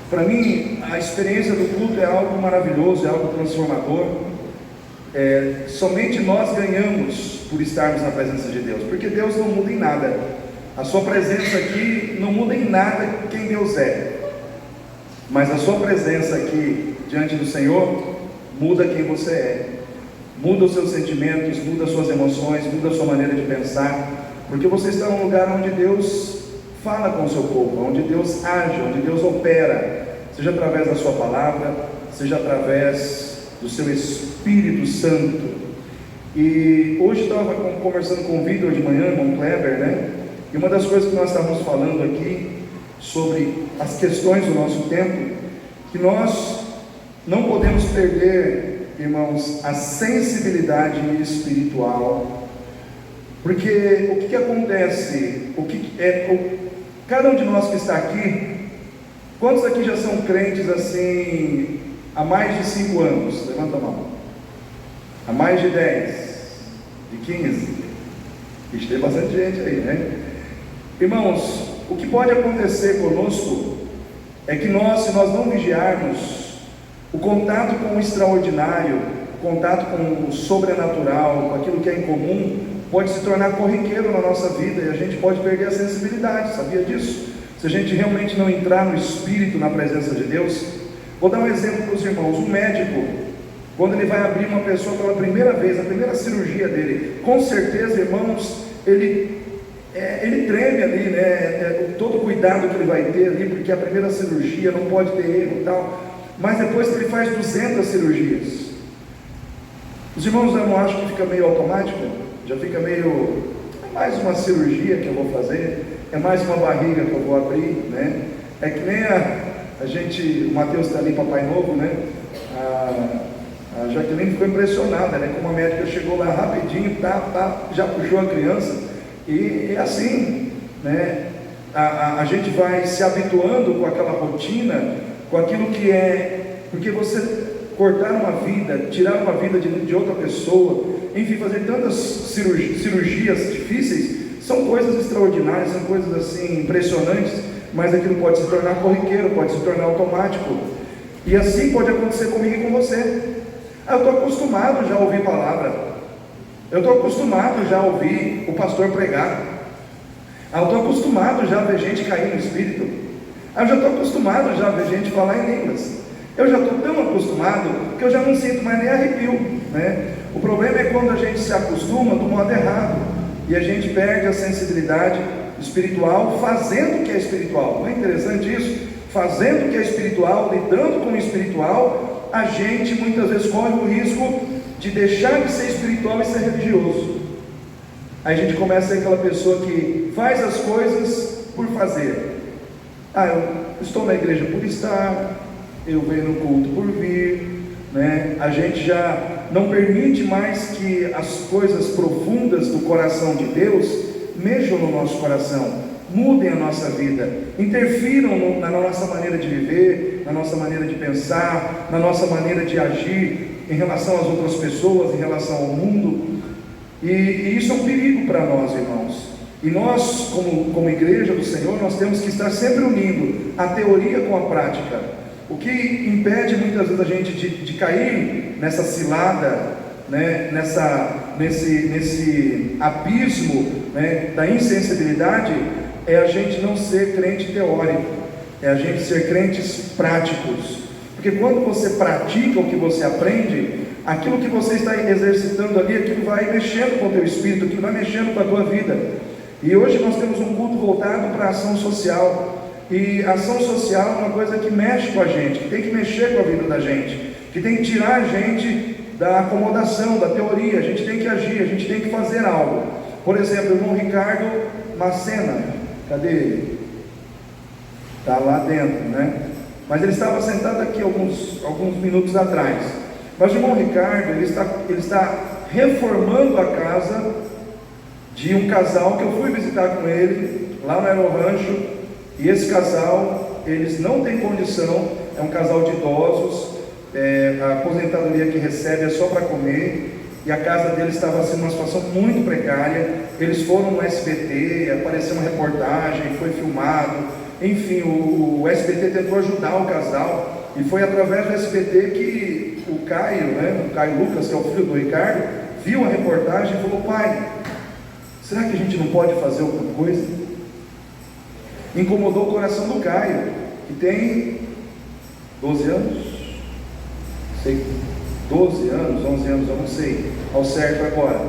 Para mim, a experiência do culto é algo maravilhoso, é algo transformador. Somente nós ganhamos por estarmos na presença de Deus, porque Deus não muda em nada. A sua presença aqui não muda em nada quem Deus é, mas a sua presença aqui diante do Senhor muda quem você é, muda os seus sentimentos, muda as suas emoções, muda a sua maneira de pensar, porque você está num lugar onde Deus fala com o seu povo, onde Deus age, onde Deus opera, seja através da sua palavra, seja através do seu Espírito Santo. E hoje estava conversando com o Vitor de manhã, irmão Kleber, né? E uma das coisas que nós estávamos falando aqui sobre as questões do nosso tempo, que nós não podemos perder, irmãos, a sensibilidade espiritual, porque o que acontece, cada um de nós que está aqui, quantos aqui já são crentes assim há mais de 5 anos? Levanta a mão. Há mais de 10, de 15? Ixi, tem bastante gente aí, né? Irmãos, o que pode acontecer conosco é que se nós não vigiarmos, o contato com o extraordinário, o contato com o sobrenatural, com aquilo que é incomum, pode se tornar corriqueiro na nossa vida e a gente pode perder a sensibilidade. Sabia disso? Se a gente realmente não entrar no Espírito, na presença de Deus. Vou dar um exemplo para os irmãos. Um médico, quando ele vai abrir uma pessoa pela primeira vez, a primeira cirurgia dele, com certeza, irmãos, ele treme ali, né? Todo o cuidado que ele vai ter ali, porque a primeira cirurgia não pode ter erro e tal. Mas depois que ele faz 200 cirurgias, os irmãos não acham que fica meio automático? Já fica meio, é mais uma cirurgia que eu vou fazer, é mais uma barriga que eu vou abrir, né? É que nem a gente, o Mateus está ali, Papai Novo, né? A Jaqueline ficou impressionada, né? Como a médica chegou lá rapidinho, já puxou a criança, e é assim, né? A gente vai se habituando com aquela rotina, com aquilo que é, porque você cortar uma vida, tirar uma vida de outra pessoa, enfim, fazer tantas cirurgias difíceis, são coisas extraordinárias, são coisas assim impressionantes, mas aquilo pode se tornar corriqueiro, pode se tornar automático, e assim pode acontecer comigo e com você. Eu estou acostumado já a ouvir palavra, eu estou acostumado já a ouvir o pastor pregar, eu estou acostumado já a ver gente cair no Espírito, eu já estou acostumado já a ver gente falar em línguas, eu já estou tão acostumado que eu já não sinto mais nem arrepio, né? O problema é quando a gente se acostuma do modo errado e a gente perde a sensibilidade espiritual fazendo o que é espiritual. Não é interessante isso? Fazendo o que é espiritual, lidando com o espiritual, a gente muitas vezes corre o risco de deixar de ser espiritual e ser religioso. Aí a gente começa a ser aquela pessoa que faz as coisas por fazer. Eu estou na igreja por estar, eu venho no culto por vir, né? A gente já não permite mais que as coisas profundas do coração de Deus mexam no nosso coração, mudem a nossa vida, interfiram na nossa maneira de viver, na nossa maneira de pensar, na nossa maneira de agir em relação às outras pessoas, em relação ao mundo, e isso é um perigo para nós, irmãos. E nós, como igreja do Senhor, nós temos que estar sempre unindo a teoria com a prática. O que impede muitas vezes a gente de cair nessa cilada, né, nesse abismo, né, da insensibilidade, é a gente não ser crente teórico, é a gente ser crentes práticos. Porque quando você pratica o que você aprende, aquilo que você está exercitando ali, aquilo vai mexendo com o teu espírito, aquilo vai mexendo com a tua vida. E hoje nós temos um culto voltado para a ação social. E ação social é uma coisa que mexe com a gente, que tem que mexer com a vida da gente, que tem que tirar a gente da acomodação, da teoria. A gente tem que agir, a gente tem que fazer algo. Por exemplo, o irmão Ricardo Macena, cadê ele? Está lá dentro, né? Mas ele estava sentado aqui alguns minutos atrás. Mas o irmão Ricardo, ele está reformando a casa de um casal que eu fui visitar com ele, lá no Aerorancho. E esse casal, eles não têm condição, é um casal de idosos, a aposentadoria que recebe é só para comer, e a casa deles estava assim, numa situação muito precária. Eles foram no SBT, apareceu uma reportagem, foi filmado, enfim, o SBT tentou ajudar o casal, e foi através do SBT que o Caio, né, o Caio Lucas, que é o filho do Ricardo, viu a reportagem e falou: pai, será que a gente não pode fazer alguma coisa? Incomodou o coração do Caio, que tem 12 anos, sei, 12 anos, 11 anos, eu não sei ao certo agora,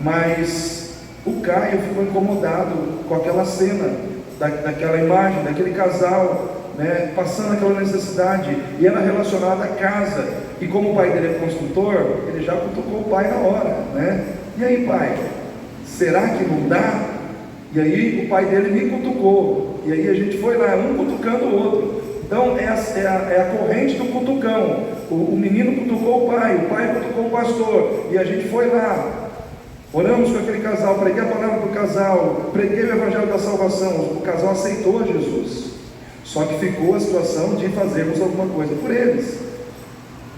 mas o Caio ficou incomodado com aquela cena, daquela imagem, daquele casal, né, passando aquela necessidade, e era relacionada à casa, e como o pai dele é construtor, ele já cutucou o pai na hora, né? E aí, pai, será que não dá? E aí o pai dele me cutucou, e aí a gente foi lá, um cutucando o outro. Então é a corrente do cutucão. O menino cutucou o pai cutucou o pastor, e a gente foi lá, oramos com aquele casal, preguei a palavra para o casal, preguei o evangelho da salvação, o casal aceitou Jesus, só que ficou a situação de fazermos alguma coisa por eles.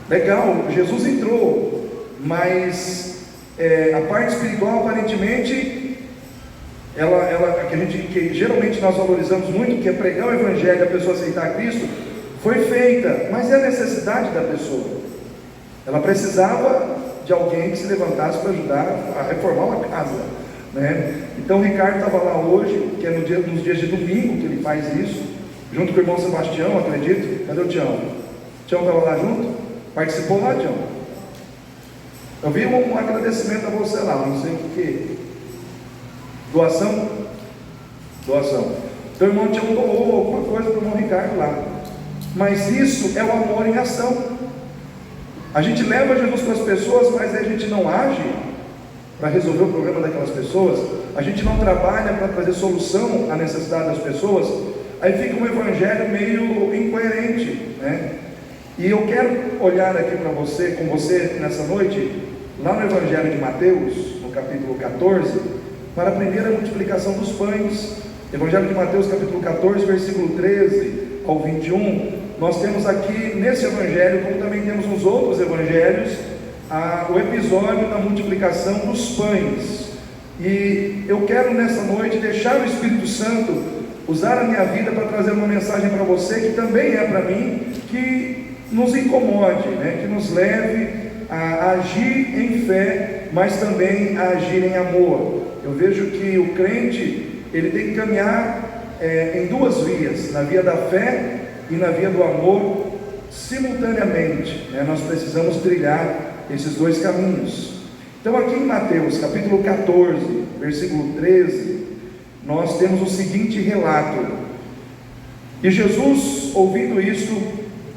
Legal, Jesus entrou, mas a parte espiritual aparentemente, que geralmente nós valorizamos muito, que é pregar o evangelho e a pessoa aceitar Cristo, foi feita, mas é a necessidade da pessoa. Ela precisava de alguém que se levantasse para ajudar a reformar uma casa, né? Então o Ricardo estava lá hoje, que é nos dias de domingo que ele faz isso, junto com o irmão Sebastião, acredito. Cadê o Tião? O Tião estava lá junto? Participou lá, Tião? Eu vi um agradecimento a você lá, não sei o que. Doação? Doação. Então o irmão Tião doou alguma coisa para o irmão Ricardo lá. Mas isso é o amor em ação. A gente leva Jesus para as pessoas, mas a gente não age para resolver o problema daquelas pessoas, a gente não trabalha para trazer solução à necessidade das pessoas, aí fica um evangelho meio incoerente, né? E eu quero olhar aqui para você, com você nessa noite, lá no evangelho de Mateus, no capítulo 14, para aprender a multiplicação dos pães. Evangelho de Mateus, capítulo 14, versículo 13 ao 21, nós temos aqui nesse evangelho, como também temos nos outros evangelhos, o episódio da multiplicação dos pães. E eu quero nessa noite deixar o Espírito Santo usar a minha vida para trazer uma mensagem para você, que também é para mim, que nos incomode, né? Que nos leve a agir em fé, mas também a agir em amor. Eu vejo que o crente, ele tem que caminhar em duas vias, na via da fé e na via do amor, simultaneamente, né? Nós precisamos trilhar esses dois caminhos. Então aqui em Mateus capítulo 14, versículo 13, nós temos o seguinte relato: e Jesus, ouvindo isso,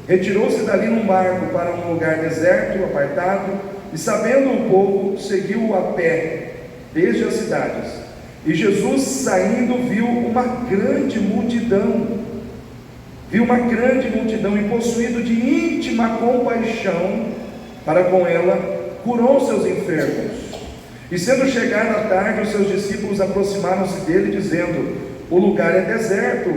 retirou-se dali num barco para um lugar deserto, apartado, e sabendo o povo, seguiu a pé desde as cidades. E Jesus, saindo, viu uma grande multidão, e possuído de íntima compaixão para com ela, curou seus enfermos. E sendo chegada a tarde, os seus discípulos aproximaram-se dele, dizendo: o lugar é deserto,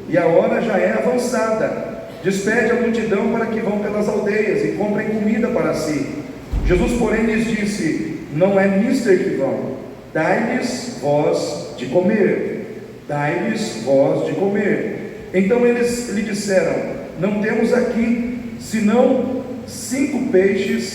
e a hora já é avançada. Despede a multidão para que vão pelas aldeias e comprem comida para si. Jesus, porém, lhes disse: não é mister que vão, dai-lhes vós de comer. Dai-lhes vós de comer. Então eles lhe disseram: não temos aqui senão 5 peixes,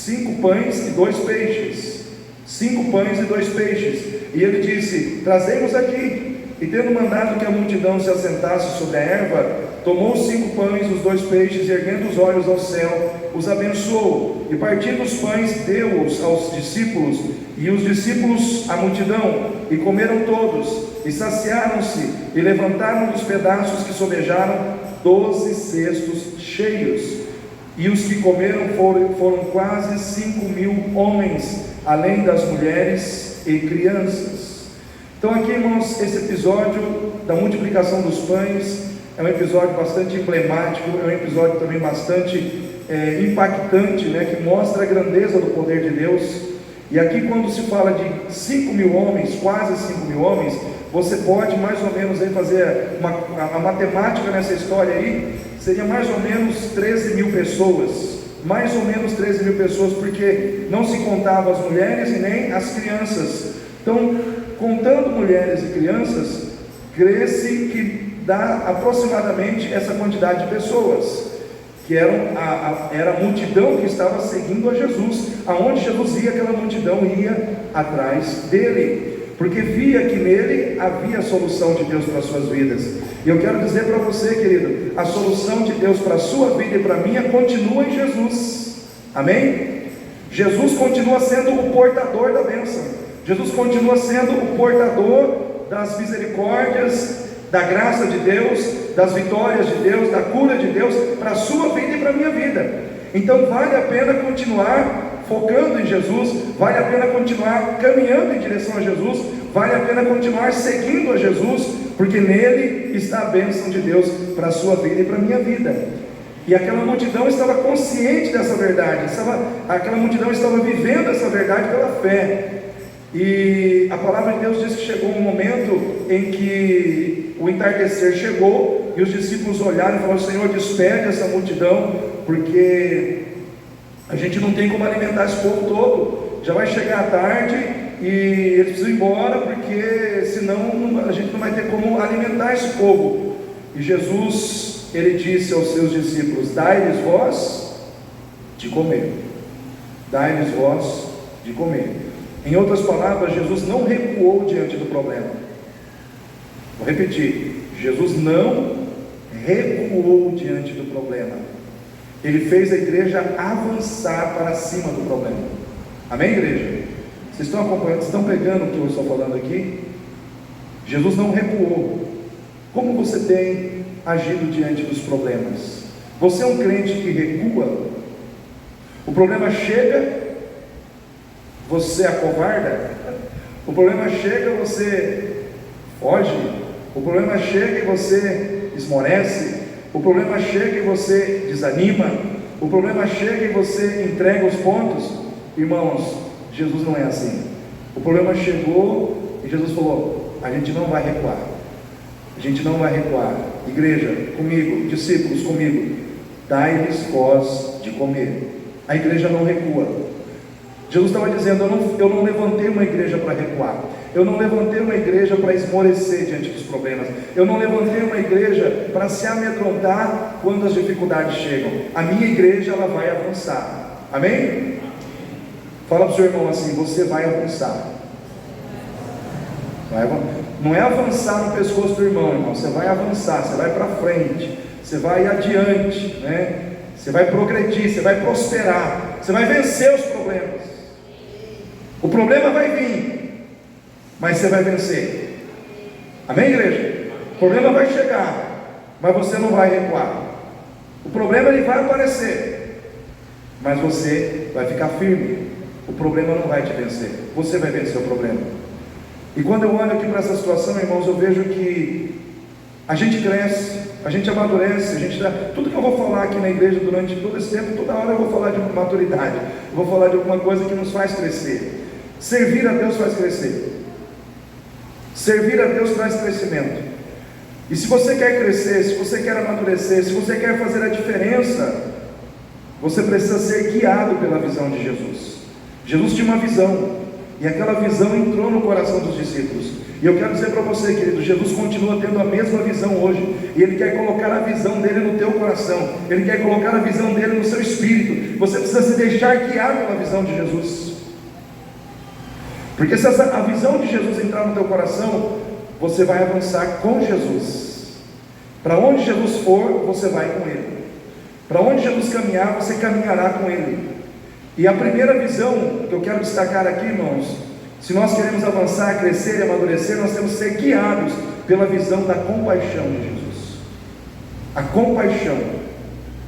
5 pães e 2 peixes. 5 pães e 2 peixes. E ele disse: trazei-nos aqui. E tendo mandado que a multidão se assentasse sobre a erva, tomou os 5 pães, os 2 peixes, e erguendo os olhos ao céu, os abençoou, e partindo os pães, deu-os aos discípulos, e os discípulos à multidão, e comeram todos, e saciaram-se, e levantaram dos pedaços que sobejaram 12 cestos cheios. E os que comeram foram quase 5.000 homens, além das mulheres e crianças. Então aqui, irmãos, esse episódio da multiplicação dos pães é um episódio bastante emblemático, é um episódio também bastante impactante, né, que mostra a grandeza do poder de Deus. E aqui, quando se fala de 5.000 homens, quase 5.000 homens, você pode mais ou menos aí fazer a matemática nessa história aí, seria mais ou menos 13.000 pessoas, mais ou menos 13.000 pessoas, porque não se contava as mulheres e nem as crianças. Então, contando mulheres e crianças, crê-se que dá aproximadamente essa quantidade de pessoas, que era a multidão que estava seguindo a Jesus. Aonde Jesus ia, aquela multidão ia atrás dele, porque via que nele havia a solução de Deus para as suas vidas. E eu quero dizer para você, querido, a solução de Deus para a sua vida e para a minha continua em Jesus. Amém? Jesus continua sendo o portador da bênção. Jesus continua sendo o portador das misericórdias, da graça de Deus, das vitórias de Deus, da cura de Deus para a sua vida e para a minha vida. Então vale a pena continuar focando em Jesus, vale a pena continuar caminhando em direção a Jesus, vale a pena continuar seguindo a Jesus, porque nele está a bênção de Deus para a sua vida e para a minha vida. E aquela multidão estava consciente dessa verdade, aquela multidão estava vivendo essa verdade pela fé. E a palavra de Deus diz que chegou um momento em que o entardecer chegou, e os discípulos olharam e falaram: Senhor, despede essa multidão, porque a gente não tem como alimentar esse povo todo, já vai chegar a tarde e eles precisam ir embora, porque senão a gente não vai ter como alimentar esse povo. E Jesus, ele disse aos seus discípulos: dai-lhes vós de comer, dai-lhes vós de comer. Em outras palavras, Jesus não recuou diante do problema. Vou repetir: Jesus não recuou diante do problema. Ele fez a igreja avançar para cima do problema. Amém, igreja? Vocês estão acompanhando? Vocês estão pegando o que eu estou falando aqui? Jesus não recuou. Como você tem agido diante dos problemas? Você é um crente que recua? O problema chega, você acovarda? O problema chega, você foge? O problema chega e você esmorece? O problema chega e você desanima? O problema chega e você entrega os pontos? Irmãos, Jesus não é assim. O problema chegou e Jesus falou: a gente não vai recuar. A gente não vai recuar. Igreja, comigo, discípulos, comigo, dai-lhes vós de comer. A igreja não recua. Jesus estava dizendo: eu não levantei uma igreja para recuar. Eu não levantei uma igreja para esmorecer diante dos problemas. Eu não levantei uma igreja para se amedrontar quando as dificuldades chegam. A minha igreja, ela vai avançar. Amém? Fala para o seu irmão assim: você vai avançar. Não é avançar no pescoço do irmão, você vai avançar, você vai para frente, você vai adiante, né? Você vai progredir, você vai prosperar, você vai vencer os problemas. O problema vai vir, mas você vai vencer. Amém, igreja? O problema vai chegar, mas você não vai recuar. O problema, ele vai aparecer, mas você vai ficar firme. O problema não vai te vencer, você vai vencer o problema. E quando eu olho aqui para essa situação, irmãos, eu vejo que a gente cresce, a gente amadurece, tudo que eu vou falar aqui na igreja durante todo esse tempo, toda hora eu vou falar de maturidade, eu vou falar de alguma coisa que nos faz crescer. Servir a Deus faz crescer. Servir a Deus traz crescimento. E se você quer crescer, se você quer amadurecer, se você quer fazer a diferença, você precisa ser guiado pela visão de Jesus. Jesus tinha uma visão, e aquela visão entrou no coração dos discípulos. E eu quero dizer para você, querido, Jesus continua tendo a mesma visão hoje, e Ele quer colocar a visão dele no teu coração, Ele quer colocar a visão dele no seu espírito. Você precisa se deixar guiar pela visão de Jesus, porque se a visão de Jesus entrar no teu coração, você vai avançar com Jesus. Para onde Jesus for, você vai com Ele. Para onde Jesus caminhar, você caminhará com Ele. E a primeira visão que eu quero destacar aqui, irmãos, se nós queremos avançar, crescer e amadurecer, nós temos que ser guiados pela visão da compaixão de Jesus. A compaixão.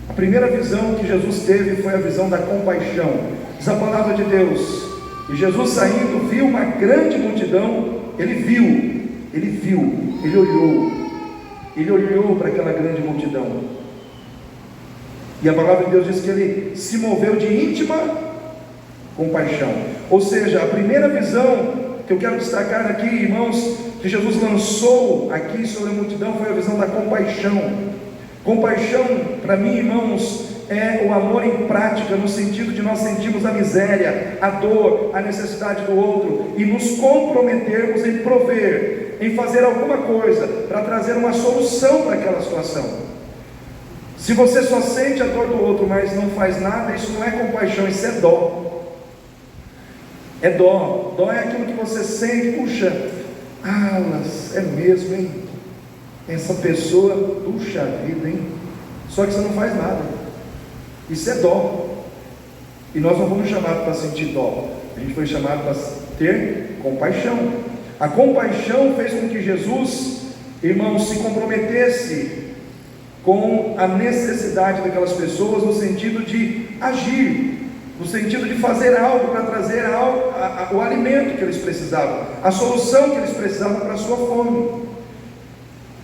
A primeira visão que Jesus teve foi a visão da compaixão. Diz a palavra de Deus: e Jesus saindo, viu uma grande multidão. Ele olhou para aquela grande multidão. E a palavra de Deus diz que ele se moveu de íntima compaixão. Ou seja, a primeira visão que eu quero destacar aqui, irmãos, que Jesus lançou aqui sobre a multidão, foi a visão da compaixão. Compaixão, para mim, irmãos, é o amor em prática, no sentido de nós sentirmos a miséria, a dor, a necessidade do outro, e nos comprometermos em prover em fazer alguma coisa para trazer uma solução para aquela situação. Se você só sente a dor do outro, mas não faz nada, isso não é compaixão, isso é dó. É dó. Dó é aquilo que você sente, puxa, mas é mesmo, hein? Essa pessoa, puxa vida, hein? Só que você não faz nada. Isso é dó. E nós não fomos chamados para sentir dó. A gente foi chamado para ter compaixão. A compaixão fez com que Jesus, irmãos, se comprometesse com a necessidade daquelas pessoas, no sentido de agir, no sentido de fazer algo para trazer o alimento que eles precisavam, a solução que eles precisavam para a sua fome.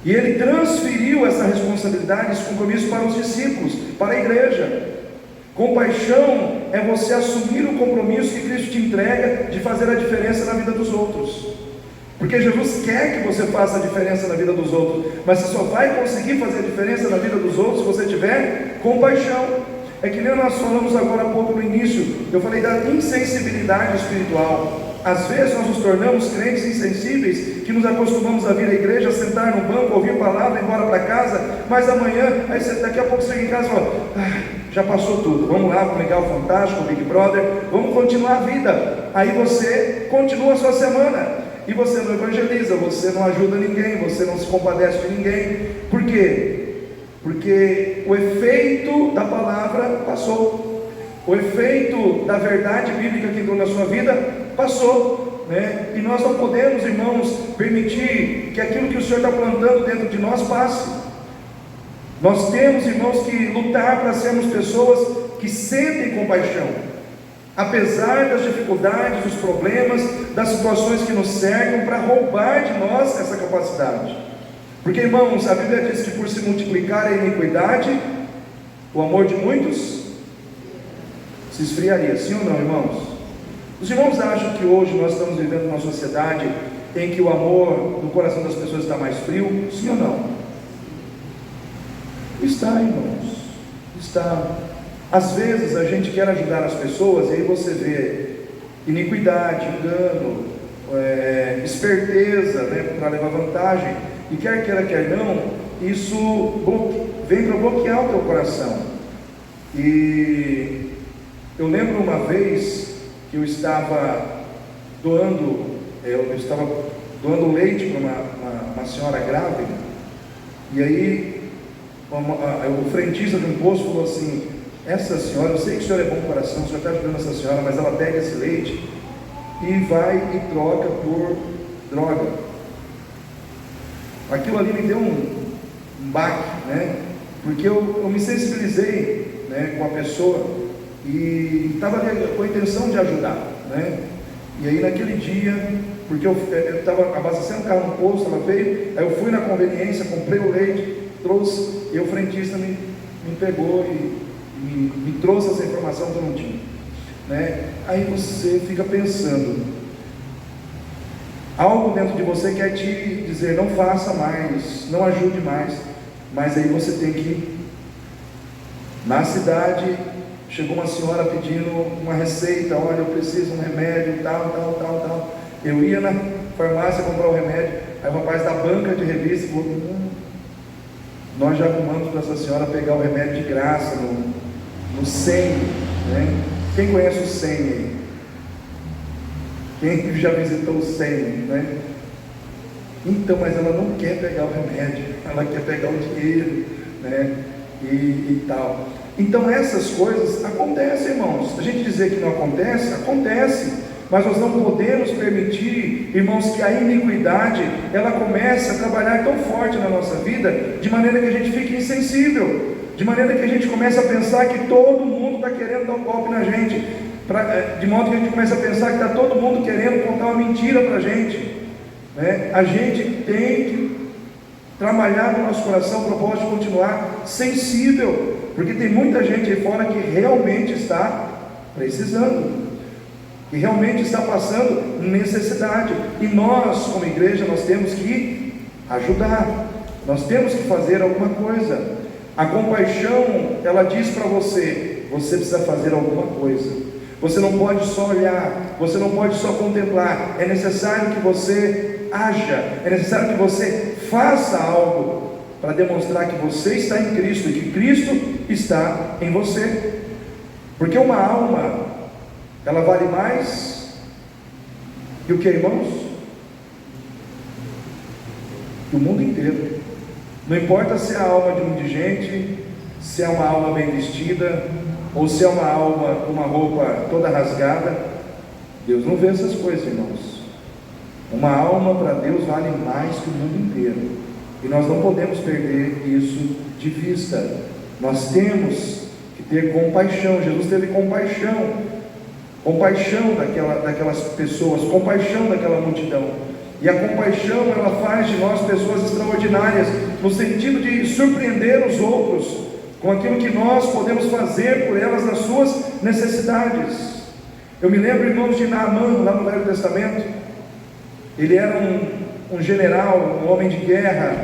E ele transferiu essa responsabilidade, esse compromisso para os discípulos, para a igreja. Compaixão é você assumir o compromisso que Cristo te entrega de fazer a diferença na vida dos outros. Porque Jesus quer que você faça a diferença na vida dos outros, mas você só vai conseguir fazer a diferença na vida dos outros se você tiver compaixão. É que nem nós falamos agora há pouco no início, eu falei da insensibilidade espiritual. Às vezes nós nos tornamos crentes insensíveis, que nos acostumamos a vir à igreja, sentar no banco, ouvir palavra, ir embora para casa, mas amanhã, daqui a pouco você chega em casa e fala, já passou tudo, vamos lá, vamos ligar o Fantástico, o Big Brother, vamos continuar a vida. Aí você continua a sua semana, e você não evangeliza, você não ajuda ninguém, você não se compadece de ninguém. Por quê? Porque o efeito da palavra passou, o efeito da verdade bíblica que entrou na sua vida passou, né? E nós não podemos, irmãos, permitir que aquilo que o Senhor está plantando dentro de nós passe. Nós temos, irmãos, que lutar para sermos pessoas que sentem compaixão, apesar das dificuldades, dos problemas, das situações que nos cercam, para roubar de nós essa capacidade. Porque, irmãos, a Bíblia diz que por se multiplicar a iniquidade, o amor de muitos se esfriaria. Sim ou não, irmãos? Os irmãos acham que hoje nós estamos vivendo uma sociedade em que o amor no coração das pessoas está mais frio? Sim ou não? Está, irmãos, está. Às vezes a gente quer ajudar as pessoas, e aí você vê iniquidade, engano, esperteza, né, para levar vantagem, e quer queira, quer não, isso vem para bloquear o teu coração. E eu lembro uma vez que eu estava doando leite para uma senhora grávida, e aí o frentista do imposto falou assim, essa senhora, eu sei que o senhor é bom coração, o senhor está ajudando essa senhora, mas ela pega esse leite e vai e troca por droga. Aquilo ali me deu um baque, né? Porque eu me sensibilizei, né, com a pessoa e estava ali com a intenção de ajudar, né? E aí naquele dia, porque eu estava abastecendo o carro no posto, ela veio, aí eu fui na conveniência, comprei o leite, trouxe, e o frentista me pegou e me trouxe essa informação que eu não tinha, né? Aí você fica pensando, algo dentro de você quer te dizer, não faça mais, não ajude mais, mas aí você tem que ir. Na cidade, chegou uma senhora pedindo uma receita, olha, eu preciso de um remédio, tal. Eu ia na farmácia comprar o remédio, aí o rapaz da banca de revista falou, nós já arrumamos para essa senhora pegar o remédio de graça no 100, né? Quem conhece o 100 aí? Quem já visitou o 100, né? Então, mas ela não quer pegar o remédio, ela quer pegar o dinheiro, né? E tal. Então essas coisas acontecem, irmãos. A gente dizer que não acontece, acontece, mas nós não podemos permitir, irmãos, que a iniquidade ela comece a trabalhar tão forte na nossa vida, de maneira que a gente fique insensível, de maneira que a gente comece a pensar que todo mundo está querendo dar um golpe na gente, de modo que a gente comece a pensar que está todo mundo querendo contar uma mentira para a gente, né? A gente tem que trabalhar no nosso coração o propósito de continuar sensível, porque tem muita gente aí fora que realmente está precisando, que realmente está passando necessidade, e nós como igreja nós temos que ajudar, nós temos que fazer alguma coisa. A compaixão ela diz para você precisa fazer alguma coisa, você não pode só olhar, você não pode só contemplar, é necessário que você haja, é necessário que você faça algo para demonstrar que você está em Cristo e que Cristo está em você. Porque uma alma, ela vale mais que o que, irmãos? Que o mundo inteiro. Não importa se é a alma de um indigente, se é uma alma bem vestida, ou se é uma alma com uma roupa toda rasgada. Deus não vê essas coisas, irmãos. Uma alma para Deus vale mais que o mundo inteiro, e nós não podemos perder isso de vista. Nós temos que ter compaixão. Jesus teve compaixão daquelas pessoas, compaixão daquela multidão. E a compaixão, ela faz de nós pessoas extraordinárias, no sentido de surpreender os outros com aquilo que nós podemos fazer por elas nas suas necessidades. Eu me lembro, irmãos, de Naamã, lá no Velho Testamento. Ele era um general, um homem de guerra.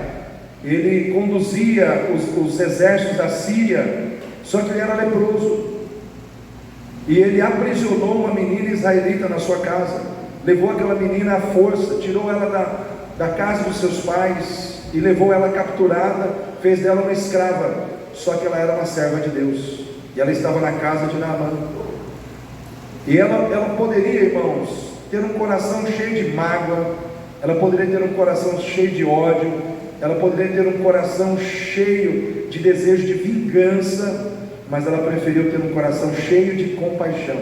Ele conduzia os exércitos da Síria, só que ele era leproso. E ele aprisionou uma menina israelita na sua casa, levou aquela menina à força, tirou ela da casa dos seus pais e levou ela capturada, fez dela uma escrava. Só que ela era uma serva de Deus, e ela estava na casa de Naamã. E ela poderia, irmãos, ter um coração cheio de mágoa, ela poderia ter um coração cheio de ódio, ela poderia ter um coração cheio de desejo de vingança, mas ela preferiu ter um coração cheio de compaixão.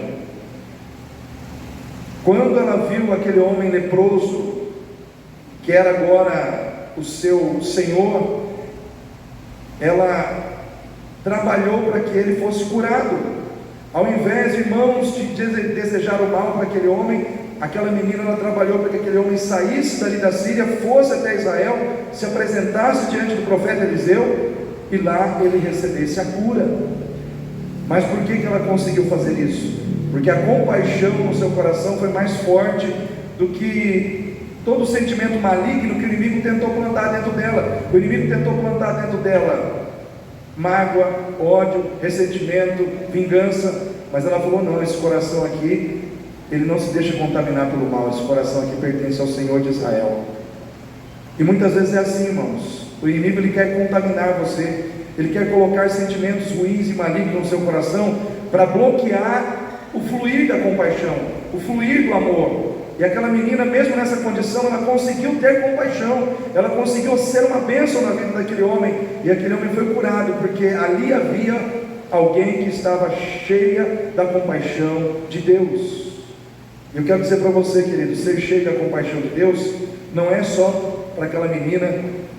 Quando ela viu aquele homem leproso, que era agora o seu senhor, ela trabalhou para que ele fosse curado. Ao invés, irmãos, de desejar o mal para aquele homem, aquela menina, ela trabalhou para que aquele homem saísse dali da Síria, fosse até Israel, se apresentasse diante do profeta Eliseu, e lá ele recebesse a cura. Mas por que ela conseguiu fazer isso? Porque a compaixão no seu coração foi mais forte do que todo o sentimento maligno que o inimigo tentou plantar dentro dela. O inimigo tentou plantar dentro dela mágoa, ódio, ressentimento, vingança, mas ela falou: não, esse coração aqui, ele não se deixa contaminar pelo mal, esse coração aqui pertence ao Senhor de Israel. E muitas vezes é assim, irmãos. O inimigo, ele quer contaminar você, ele quer colocar sentimentos ruins e malignos no seu coração, para bloquear o fluir da compaixão, o fluir do amor. E aquela menina, mesmo nessa condição, ela conseguiu ter compaixão, ela conseguiu ser uma bênção na vida daquele homem, e aquele homem foi curado, porque ali havia alguém que estava cheia da compaixão de Deus. Eu quero dizer para você, querido, ser cheio da compaixão de Deus não é só para aquela menina,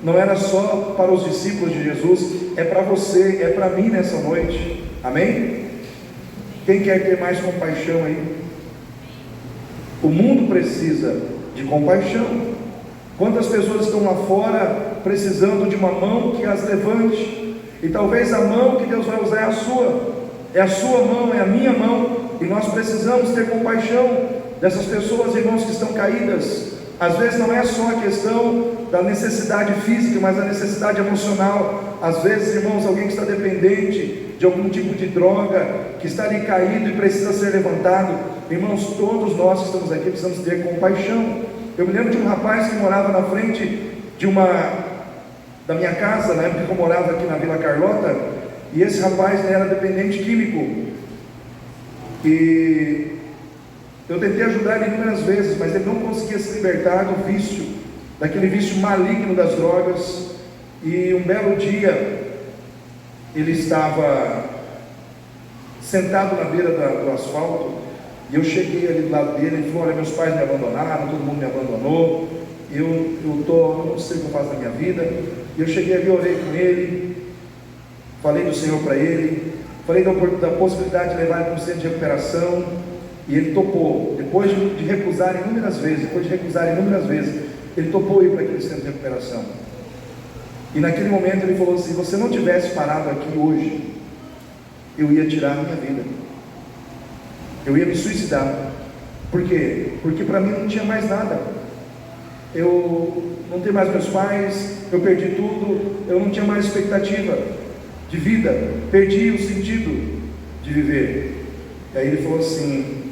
não era só para os discípulos de Jesus, é para você, é para mim nessa noite. Amém? Quem quer ter mais compaixão aí? O mundo precisa de compaixão. Quantas pessoas estão lá fora precisando de uma mão que as levante? E talvez a mão que Deus vai usar é a sua. É a sua mão, é a minha mão. E nós precisamos ter compaixão dessas pessoas, irmãos, que estão caídas. Às vezes não é só a questão da necessidade física, mas a necessidade emocional. Às vezes, irmãos, alguém que está dependente de algum tipo de droga, que está ali caído e precisa ser levantado. Irmãos, todos nós que estamos aqui precisamos ter compaixão. Eu me lembro de um rapaz que morava na frente da minha casa, na época que eu morava aqui na Vila Carlota, e esse rapaz era dependente químico, e eu tentei ajudar ele inúmeras vezes, mas ele não conseguia se libertar do vício, daquele vício maligno das drogas. E um belo dia, ele estava sentado na beira do asfalto, e eu cheguei ali do lado dele. Ele falou: olha, meus pais me abandonaram, todo mundo me abandonou, eu não sei o que eu faço na minha vida. E eu cheguei ali, orei com ele, falei do Senhor para ele, falei da possibilidade de levar ele para um centro de recuperação, e ele topou. Depois de recusar inúmeras vezes, ele topou ir para aquele centro de recuperação. E naquele momento ele falou assim: se você não tivesse parado aqui hoje, eu ia tirar a minha vida, eu ia me suicidar. Por quê? Porque para mim não tinha mais nada. Eu não tenho mais meus pais, eu perdi tudo, eu não tinha mais expectativa de vida, perdi o sentido de viver. E aí ele falou assim: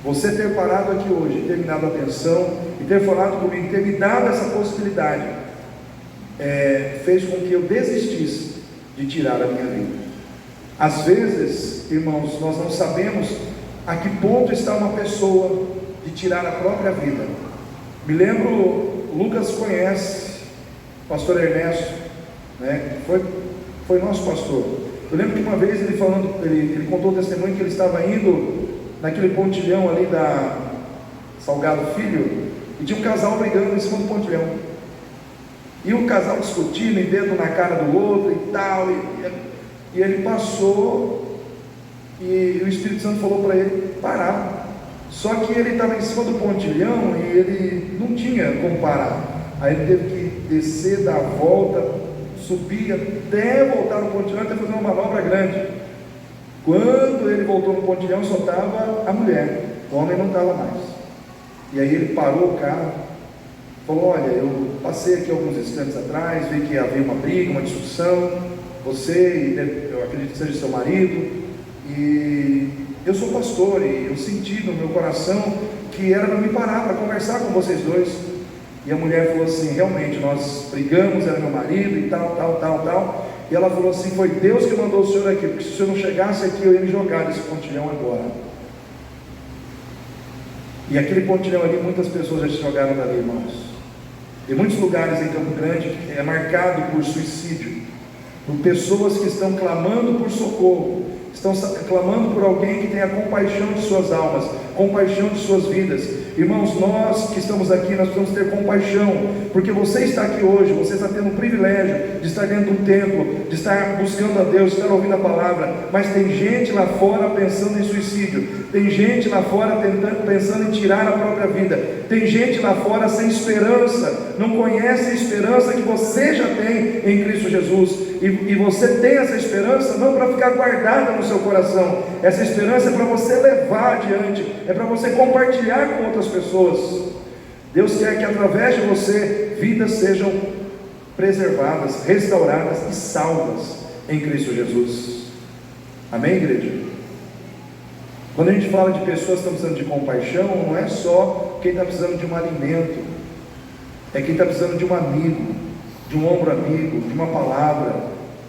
Você ter parado aqui hoje, ter me dado atenção e ter falado comigo, ter me dado essa possibilidade, fez com que eu desistisse de tirar a minha vida. Às vezes, irmãos, nós não sabemos a que ponto está uma pessoa de tirar a própria vida. Me lembro, Lucas conhece o pastor Ernesto, né? Foi nosso pastor. Eu lembro que uma vez ele contou o testemunho que ele estava indo naquele pontilhão ali da Salgado Filho, e tinha um casal brigando em cima do pontilhão, e o casal discutindo, e dedo na cara do outro e tal, e ele passou, e o Espírito Santo falou para ele parar. Só que ele estava em cima do pontilhão e ele não tinha como parar. Aí ele teve que descer, dar a volta, subir até voltar no pontilhão, até fazer uma manobra grande. Quando ele voltou no pontilhão, só estava a mulher, o homem não estava mais. E aí ele parou o carro, falou: olha, eu passei aqui alguns instantes atrás, vi que havia uma briga, uma discussão, você e eu acredito que seja seu marido, e eu sou pastor e eu senti no meu coração que era para me parar, para conversar com vocês dois. E a mulher falou assim: realmente, nós brigamos, era meu marido e tal. E ela falou assim: foi Deus que mandou o senhor aqui, porque se o senhor não chegasse aqui, eu ia me jogar nesse pontilhão agora. E aquele pontilhão ali, muitas pessoas já se jogaram dali, irmãos. Em muitos lugares em Campo Grande é marcado por suicídio, por pessoas que estão clamando por socorro, estão clamando por alguém que tenha compaixão de suas almas, compaixão de suas vidas. Irmãos, nós que estamos aqui, nós precisamos ter compaixão, porque você está aqui hoje, você está tendo o privilégio de estar dentro de um templo, de estar buscando a Deus, de estar ouvindo a palavra, mas tem gente lá fora pensando em suicídio, tem gente lá fora pensando em tirar a própria vida, tem gente lá fora sem esperança, não conhece a esperança que você já tem em Cristo Jesus, e você tem essa esperança não para ficar guardada no seu coração, essa esperança é para você levar adiante, é para você compartilhar com outras pessoas. Deus quer que através de você vidas sejam preservadas, restauradas e salvas em Cristo Jesus. Amém, igreja? Quando a gente fala de pessoas que estão precisando de compaixão, não é só quem está precisando de um alimento, é quem está precisando de um amigo, de um ombro amigo, de uma palavra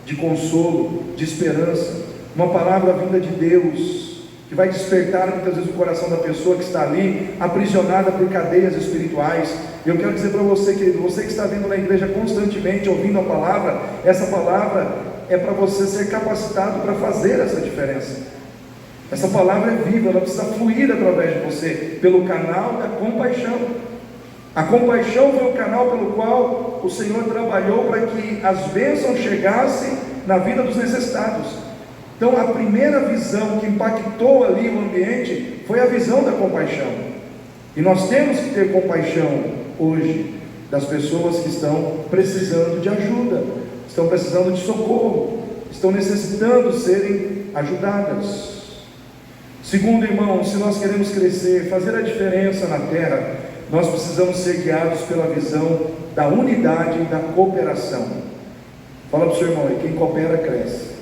de consolo, de esperança, uma palavra vinda de Deus, que vai despertar muitas vezes o coração da pessoa que está ali, aprisionada por cadeias espirituais. Eu quero dizer para você, querido, você que está vindo na igreja constantemente, ouvindo a palavra, essa palavra é para você ser capacitado para fazer essa diferença. Essa palavra é viva, ela precisa fluir através de você, pelo canal da compaixão. A compaixão foi o canal pelo qual o Senhor trabalhou para que as bênçãos chegassem na vida dos necessitados. Então a primeira visão que impactou ali o ambiente foi a visão da compaixão. E nós temos que ter compaixão hoje das pessoas que estão precisando de ajuda, estão precisando de socorro, estão necessitando serem ajudadas. Segundo, irmãos, se nós queremos crescer, fazer a diferença na terra, nós precisamos ser guiados pela visão da unidade e da cooperação. Fala para o seu irmão aí: quem coopera cresce.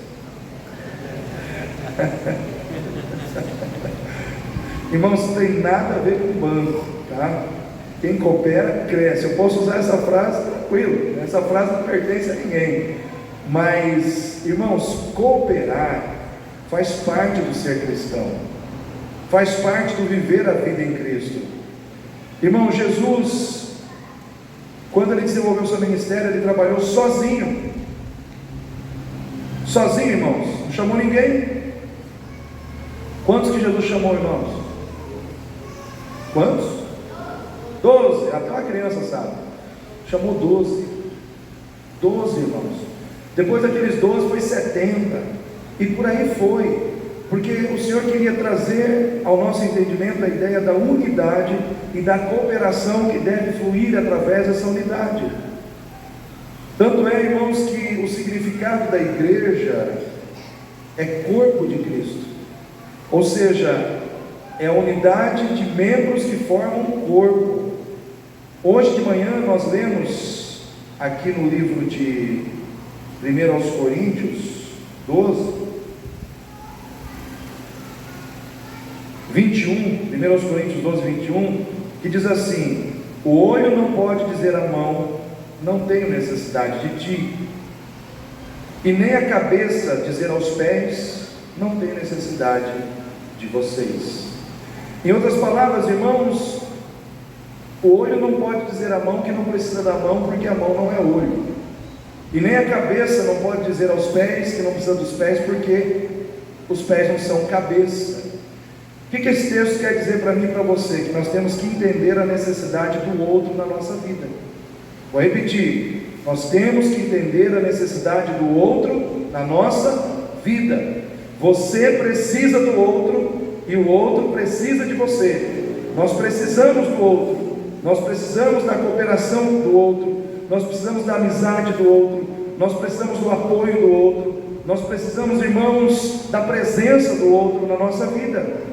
Irmãos, não tem nada a ver com banco, tá? Quem coopera cresce. Eu posso usar essa frase tranquilo, essa frase não pertence a ninguém, mas, irmãos, cooperar faz parte do ser cristão, faz parte do viver a vida em Cristo. Irmão, Jesus, quando ele desenvolveu o seu ministério, ele trabalhou sozinho, irmãos, não chamou ninguém. Quantos que Jesus chamou, irmãos? Quantos? 12, até uma criança sabe. Chamou 12, irmãos. Depois daqueles 12 foi 70, e por aí foi, porque o Senhor queria trazer ao nosso entendimento a ideia da unidade e da cooperação que deve fluir através dessa unidade. Tanto é, irmãos, que o significado da igreja é corpo de Cristo, ou seja, é a unidade de membros que formam um corpo. Hoje de manhã nós lemos aqui no livro de 1 aos Coríntios 12, 21, 1 Coríntios 12, 21, que diz assim: o olho não pode dizer à mão, não tenho necessidade de ti, e nem a cabeça dizer aos pés, não tenho necessidade de vocês. Em outras palavras, irmãos, o olho não pode dizer à mão que não precisa da mão, porque a mão não é olho, e nem a cabeça não pode dizer aos pés que não precisa dos pés, porque os pés não são cabeça. O que esse texto quer dizer para mim e para você? Que nós temos que entender a necessidade do outro na nossa vida. Vou repetir: nós temos que entender a necessidade do outro na nossa vida. Você precisa do outro e o outro precisa de você. Nós precisamos do outro, nós precisamos da cooperação do outro, nós precisamos da amizade do outro, nós precisamos do apoio do outro, nós precisamos, irmãos, da presença do outro na nossa vida.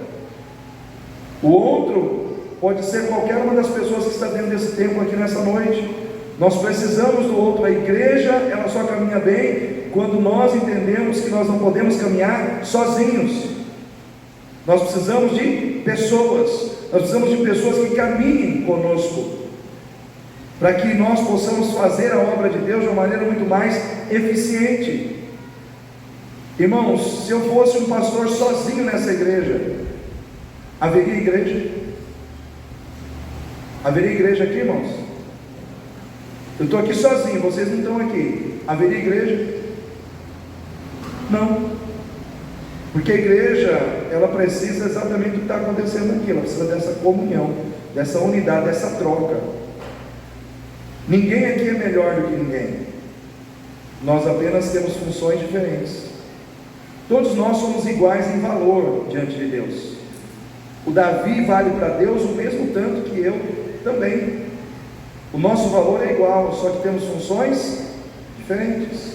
O outro pode ser qualquer uma das pessoas que está dentro desse tempo aqui nessa noite. Nós precisamos do outro. A igreja, ela só caminha bem quando nós entendemos que nós não podemos caminhar sozinhos. Nós precisamos de pessoas, nós precisamos de pessoas que caminhem conosco, para que nós possamos fazer a obra de Deus de uma maneira muito mais eficiente. Irmãos, se eu fosse um pastor sozinho nessa igreja, haveria igreja? Haveria igreja aqui, irmãos? Eu estou aqui sozinho, vocês não estão aqui. Haveria igreja? Não. Porque a igreja, ela precisa exatamente do que está acontecendo aqui. Ela precisa dessa comunhão, dessa unidade, dessa troca. Ninguém aqui é melhor do que ninguém. Nós apenas temos funções diferentes. Todos nós somos iguais em valor diante de Deus. O Davi vale para Deus o mesmo tanto que eu também. O nosso valor é igual, só que temos funções diferentes.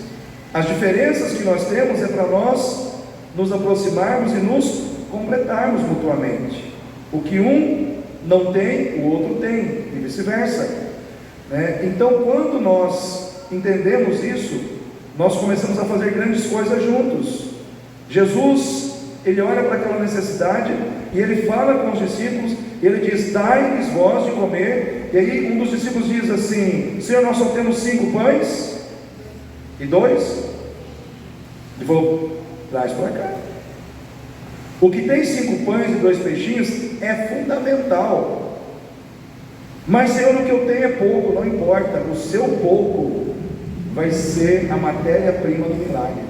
As diferenças que nós temos é para nós nos aproximarmos e nos completarmos mutuamente. O que um não tem, o outro tem, e vice-versa, né? Então, quando nós entendemos isso, nós começamos a fazer grandes coisas juntos. Jesus, ele olha para aquela necessidade e ele fala com os discípulos, e ele diz: dai-lhes vós de comer. E aí um dos discípulos diz assim: Senhor, nós só temos 5 pães e 2. Ele falou: traz para cá. O que tem 5 pães e 2 peixinhos é fundamental. Mas, Senhor, o que eu tenho é pouco. Não importa, o seu pouco vai ser a matéria-prima do milagre.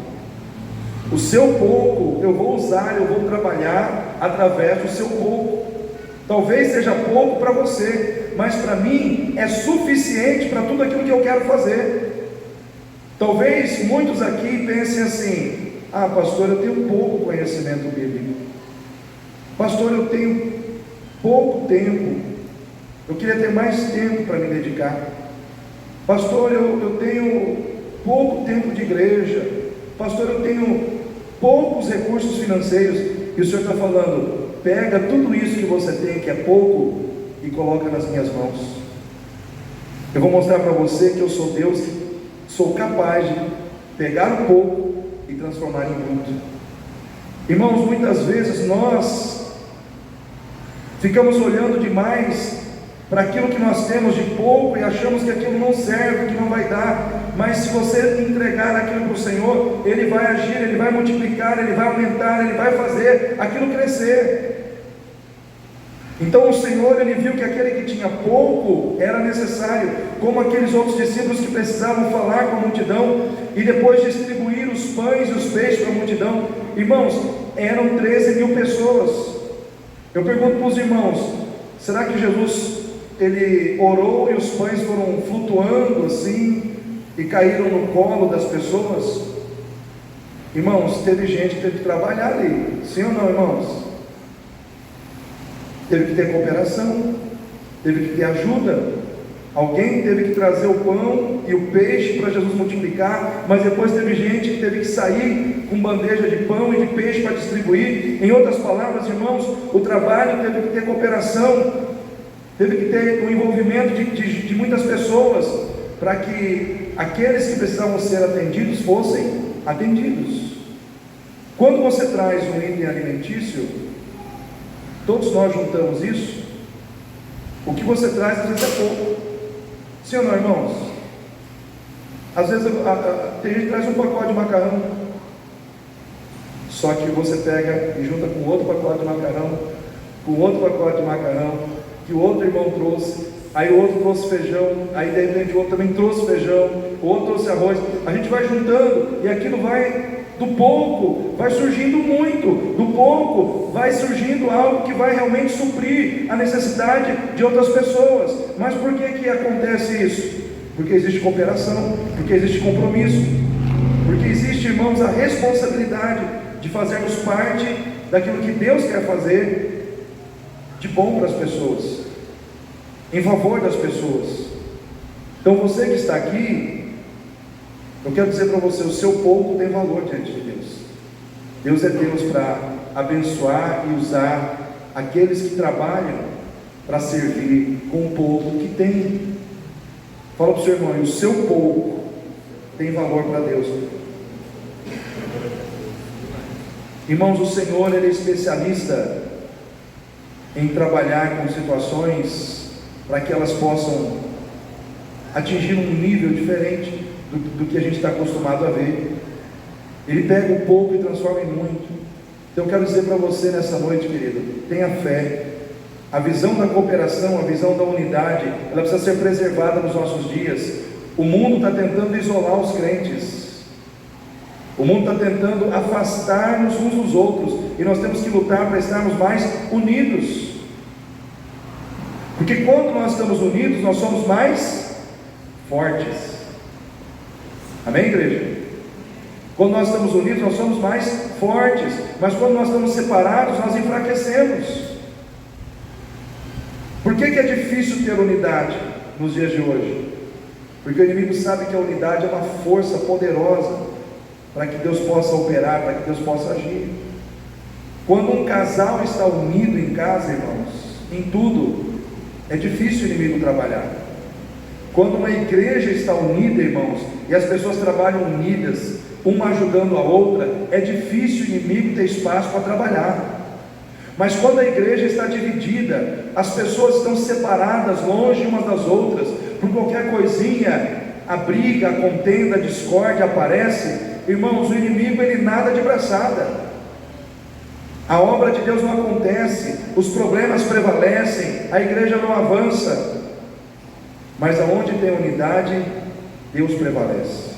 O seu pouco eu vou usar, eu vou trabalhar através do seu pouco. Talvez seja pouco para você, mas para mim é suficiente para tudo aquilo que eu quero fazer. Talvez muitos aqui pensem assim: ah, pastor, eu tenho pouco conhecimento bíblico. Pastor, eu tenho pouco tempo. Eu queria ter mais tempo para me dedicar. Pastor, eu tenho pouco tempo de igreja. Pastor, eu tenho poucos recursos financeiros. E o Senhor está falando: pega tudo isso que você tem, que é pouco, e coloca nas minhas mãos. Eu vou mostrar para você que eu sou Deus, que sou capaz de pegar um pouco e transformar em muito. Irmãos, muitas vezes nós ficamos olhando demais para aquilo que nós temos de pouco e achamos que aquilo não serve, que não vai dar. Mas se você entregar aquilo para o Senhor, Ele vai agir, Ele vai multiplicar, Ele vai aumentar, Ele vai fazer aquilo crescer. Então o Senhor, Ele viu que aquele que tinha pouco era necessário, como aqueles outros discípulos que precisavam falar com a multidão e depois distribuir os pães e os peixes para a multidão. Irmãos, eram 13.000 pessoas. Eu pergunto para os irmãos: será que Jesus, Ele orou e os pães foram flutuando assim e caíram no colo das pessoas? Irmãos, teve gente que teve que trabalhar ali, sim ou não, irmãos? Teve que ter cooperação, teve que ter ajuda. Alguém teve que trazer o pão e o peixe para Jesus multiplicar, mas depois teve gente que teve que sair com bandeja de pão e de peixe para distribuir. Em outras palavras, irmãos, o trabalho teve que ter cooperação, teve que ter o envolvimento de muitas pessoas, para que aqueles que precisavam ser atendidos fossem atendidos. Quando você traz um item alimentício, todos nós juntamos isso, o que você traz às vezes é pouco. Sim ou não, irmãos? Às vezes tem gente que traz um pacote de macarrão, só que você pega e junta com outro pacote de macarrão, com outro pacote de macarrão, que o outro irmão trouxe, aí o outro trouxe feijão, aí de repente o outro também trouxe feijão, o outro trouxe arroz, a gente vai juntando, e aquilo vai, do pouco, vai surgindo muito, do pouco, vai surgindo algo que vai realmente suprir a necessidade de outras pessoas. Mas por que acontece isso? Porque existe cooperação, porque existe compromisso, porque existe, irmãos, a responsabilidade de fazermos parte daquilo que Deus quer fazer de bom para as pessoas, em favor das pessoas. Então você que está aqui, eu quero dizer para você, o seu pouco tem valor diante de Deus. Deus é Deus para abençoar e usar aqueles que trabalham para servir com o pouco que tem. Fala para o seu irmão, e o seu pouco tem valor para Deus. Irmãos, o Senhor, Ele é especialista em trabalhar com situações para que elas possam atingir um nível diferente do que a gente está acostumado a ver. Ele pega o pouco e transforma em muito. Então eu quero dizer para você nessa noite, querido, tenha fé. A visão da cooperação, a visão da unidade, ela precisa ser preservada nos nossos dias. O mundo está tentando isolar os crentes, o mundo está tentando afastar-nos uns dos outros, e nós temos que lutar para estarmos mais unidos, porque quando nós estamos unidos, nós somos mais fortes. Amém, igreja? Quando nós estamos unidos, nós somos mais fortes, mas quando nós estamos separados, nós enfraquecemos. Por que é difícil ter unidade nos dias de hoje? Porque o inimigo sabe que a unidade é uma força poderosa para que Deus possa operar, para que Deus possa agir. Quando um casal está unido em casa, irmãos, em tudo, é difícil o inimigo trabalhar. Quando uma igreja está unida, irmãos, e as pessoas trabalham unidas, uma ajudando a outra, é difícil o inimigo ter espaço para trabalhar. Mas quando a igreja está dividida, as pessoas estão separadas, longe umas das outras, por qualquer coisinha, a briga, a contenda, a discórdia aparece, irmãos, o inimigo ele nada de braçada, a obra de Deus não acontece, os problemas prevalecem, a igreja não avança. Mas aonde tem unidade, Deus prevalece,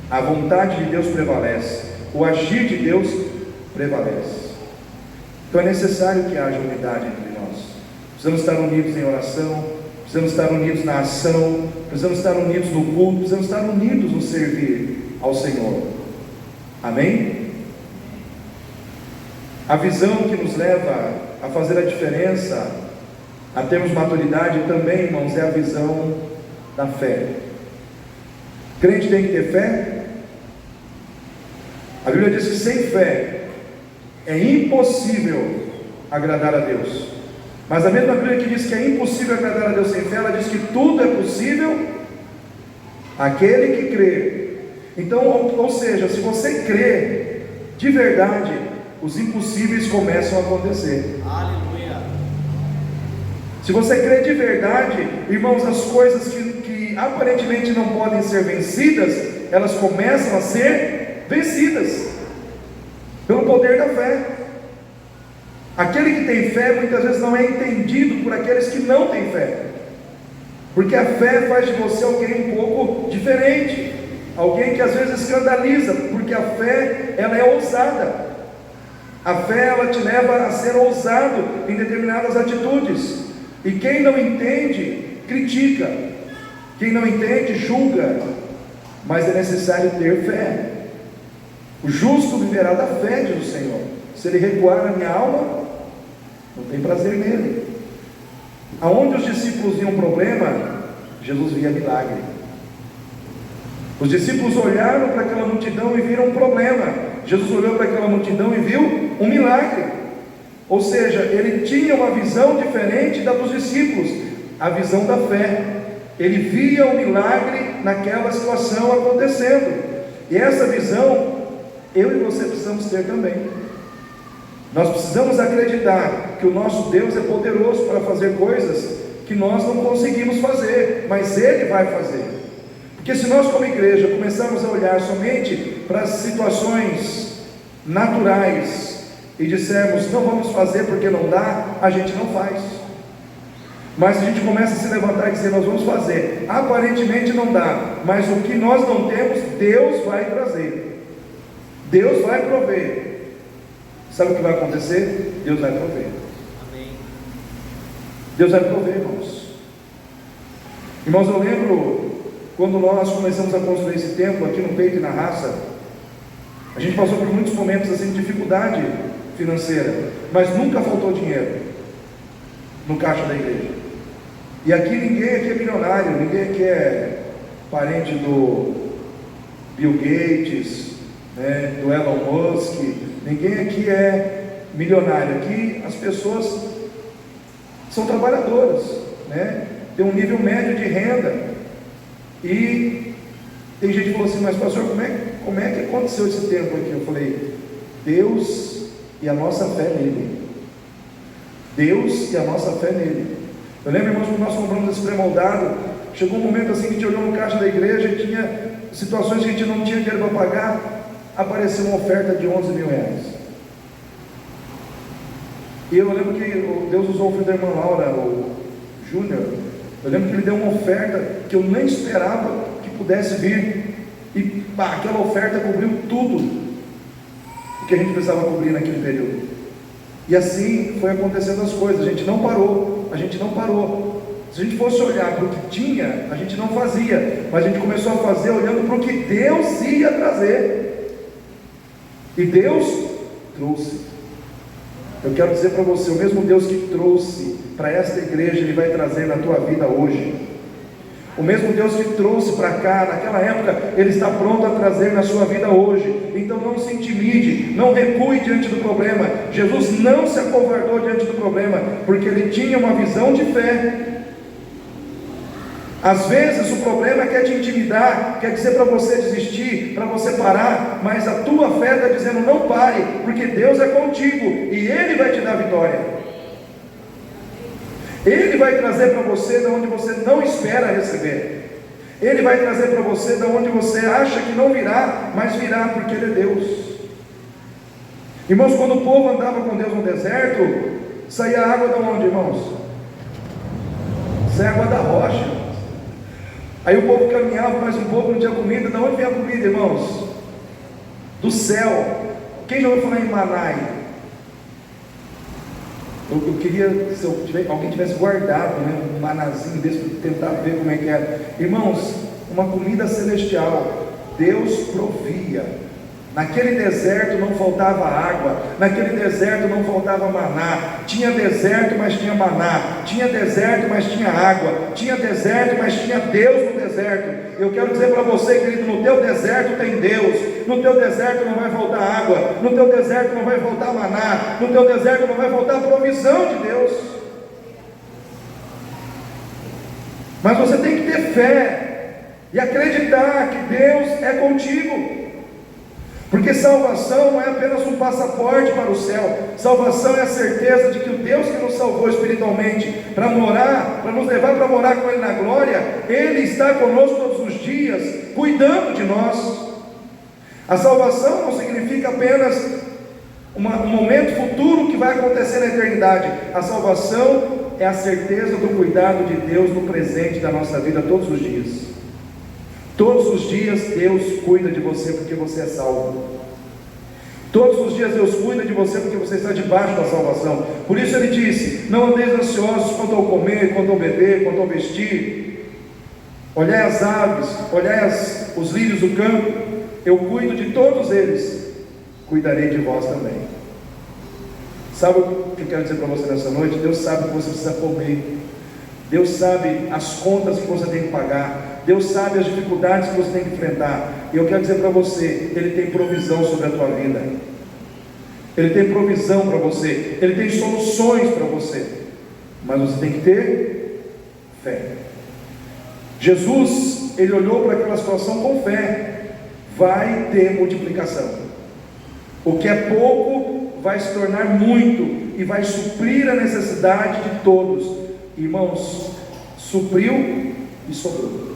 a vontade de Deus prevalece, o agir de Deus prevalece. Então é necessário que haja unidade entre nós. Precisamos estar unidos em oração, precisamos estar unidos na ação, precisamos estar unidos no culto, precisamos estar unidos no servir ao Senhor. Amém? A visão que nos leva a fazer a diferença, a termos maturidade também, irmãos, é a visão da fé. Crente tem que ter fé? A Bíblia diz que sem fé é impossível agradar a Deus. Mas a mesma Bíblia que diz que é impossível agradar a Deus sem fé, ela diz que tudo é possível àquele que crê. Então, ou seja, se você crê de verdade, os impossíveis começam a acontecer. Aleluia. Se você crê de verdade, irmãos, as coisas que aparentemente não podem ser vencidas, elas começam a ser vencidas pelo poder da fé. Aquele que tem fé muitas vezes não é entendido por aqueles que não têm fé, porque a fé faz de você alguém um pouco diferente, alguém que às vezes escandaliza, porque a fé ela é ousada. A fé ela te leva a ser ousado em determinadas atitudes, e quem não entende critica, quem não entende julga, mas é necessário ter fé. O justo viverá da fé, diz o Senhor. Se ele recuar na minha alma, não tem prazer nele. Aonde os discípulos viam problema, Jesus via milagre. Os discípulos olharam para aquela multidão e viram um problema. Jesus olhou para aquela multidão e viu um milagre. Ou seja, ele tinha uma visão diferente da dos discípulos, a visão da fé. Ele via o milagre naquela situação acontecendo. E essa visão eu e você precisamos ter também. Nós precisamos acreditar lembrar que o nosso Deus é poderoso para fazer coisas que nós não conseguimos fazer, mas Ele vai fazer. Porque se nós como igreja começarmos a olhar somente para as situações naturais e dissermos, não vamos fazer porque não dá, a gente não faz. Mas se a gente começa a se levantar e dizer, nós vamos fazer, aparentemente não dá, mas o que nós não temos, Deus vai trazer, Deus vai prover. Sabe o que vai acontecer? Deus vai prover. Amém. Deus vai prover, irmãos. Irmãos, eu lembro quando nós começamos a construir esse templo aqui no Peito e na Raça, a gente passou por muitos momentos assim de dificuldade financeira, mas nunca faltou dinheiro no caixa da igreja. E aqui ninguém aqui é milionário, ninguém aqui é parente do Bill Gates, né, do Elon Musk, ninguém aqui é milionário. Aqui as pessoas são trabalhadoras, né, tem um nível médio de renda. E tem gente que falou assim, mas pastor, como é que aconteceu esse tempo aqui? Eu falei, Deus e a nossa fé nele. Deus e a nossa fé nele. Eu lembro, irmãos, quando nós compramos esse pré-moldado, chegou um momento assim que a gente olhou no caixa da igreja e tinha situações que a gente não tinha dinheiro para pagar, apareceu uma oferta de 11 mil reais. E eu lembro que Deus usou o filho da irmã Laura, o Júnior. Eu lembro que ele deu uma oferta que eu nem esperava que pudesse vir, e aquela oferta cobriu tudo o que a gente precisava cobrir naquele período. E assim foi acontecendo as coisas. A gente não parou. Se a gente fosse olhar para o que tinha, a gente não fazia, mas a gente começou a fazer olhando para o que Deus ia trazer, e Deus trouxe. Eu quero dizer para você, o mesmo Deus que trouxe para esta igreja, Ele vai trazer na tua vida hoje. O mesmo Deus que trouxe para cá, naquela época, Ele está pronto a trazer na sua vida hoje. Então não se intimide, não recue diante do problema. Jesus não se acovardou diante do problema, porque Ele tinha uma visão de fé. Às vezes o problema quer te intimidar, quer dizer para você desistir, para você parar, mas a tua fé está dizendo, não pare, porque Deus é contigo, e Ele vai te dar vitória. Ele vai trazer para você de onde você não espera receber. Ele vai trazer para você de onde você acha que não virá, mas virá, porque Ele é Deus. Irmãos, quando o povo andava com Deus no deserto, saía água de onde, irmãos? Saía água da rocha. Aí o povo caminhava mais um pouco, não tinha comida. De onde vem a comida, irmãos? Do céu. Quem já ouviu falar em Manai? Eu queria, se alguém tivesse guardado, né, um manazinho desse para tentar ver como é que era. Irmãos, uma comida celestial. Deus provia. Naquele deserto não faltava água, naquele deserto não faltava maná. Tinha deserto, mas tinha maná. Tinha deserto, mas tinha água. Tinha deserto, mas tinha Deus no deserto. Eu quero dizer para você, querido, no teu deserto tem Deus. No teu deserto não vai faltar água. No teu deserto não vai faltar maná. No teu deserto não vai faltar provisão de Deus. Mas você tem que ter fé e acreditar que Deus é contigo. Porque salvação não é apenas um passaporte para o céu. Salvação é a certeza de que o Deus que nos salvou espiritualmente para nos levar para morar com Ele na glória, Ele está conosco todos os dias, cuidando de nós. A salvação não significa apenas um momento futuro que vai acontecer na eternidade. A salvação é a certeza do cuidado de Deus no presente da nossa vida todos os dias. Todos os dias Deus cuida de você porque você é salvo. Todos os dias Deus cuida de você porque você está debaixo da salvação. Por isso Ele disse: não andeis ansiosos quanto ao comer, quanto ao beber, quanto ao vestir. Olhai as aves, olhai os lírios do campo. Eu cuido de todos eles, cuidarei de vós também. Sabe o que eu quero dizer para você nessa noite? Deus sabe o que você precisa comer. Deus sabe as contas que você tem que pagar. Deus sabe as dificuldades que você tem que enfrentar. E eu quero dizer para você, Ele tem provisão sobre a tua vida. Ele tem provisão para você. Ele tem soluções para você. Mas você tem que ter fé. Jesus, Ele olhou para aquela situação com fé. Vai ter multiplicação. O que é pouco vai se tornar muito e vai suprir a necessidade de todos. Irmãos, supriu e sobrou.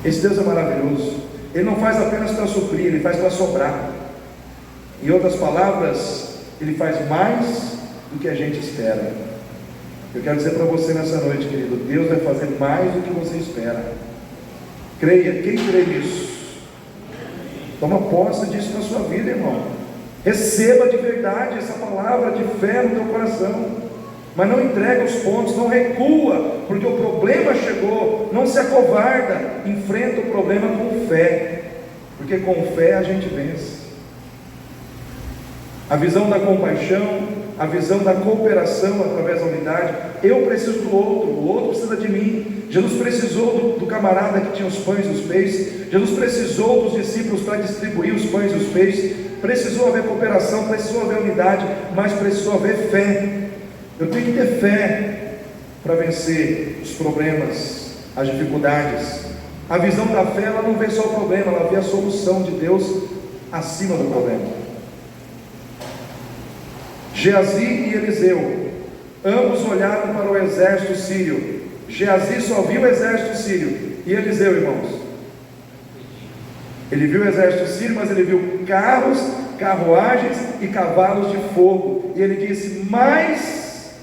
Esse Deus é maravilhoso. Ele não faz apenas para suprir, Ele faz para sobrar. Em outras palavras, Ele faz mais do que a gente espera. Eu quero dizer para você nessa noite, querido, Deus vai fazer mais do que você espera. Creia. Quem crê nisso? Toma posse disso na sua vida, irmão. Receba de verdade essa palavra de fé no teu coração. Mas não entrega os pontos, não recua, porque o problema chegou. Não se acovarda, enfrenta o problema com fé, porque com fé a gente vence. A visão da compaixão, a visão da cooperação através da unidade. Eu preciso do outro, o outro precisa de mim. Jesus precisou do camarada que tinha os pães e os peixes. Jesus precisou dos discípulos para distribuir os pães e os peixes. Precisou haver cooperação, precisou haver unidade, mas precisou haver fé. Eu tenho que ter fé para vencer os problemas, as dificuldades. A visão da fé, ela não vê só o problema, ela vê a solução de Deus acima do problema. Geazi e Eliseu, ambos olharam para o exército sírio. Geazi só viu o exército sírio. E Eliseu, irmãos? Ele viu o exército sírio, mas ele viu carros, carruagens e cavalos de fogo. E ele disse: mais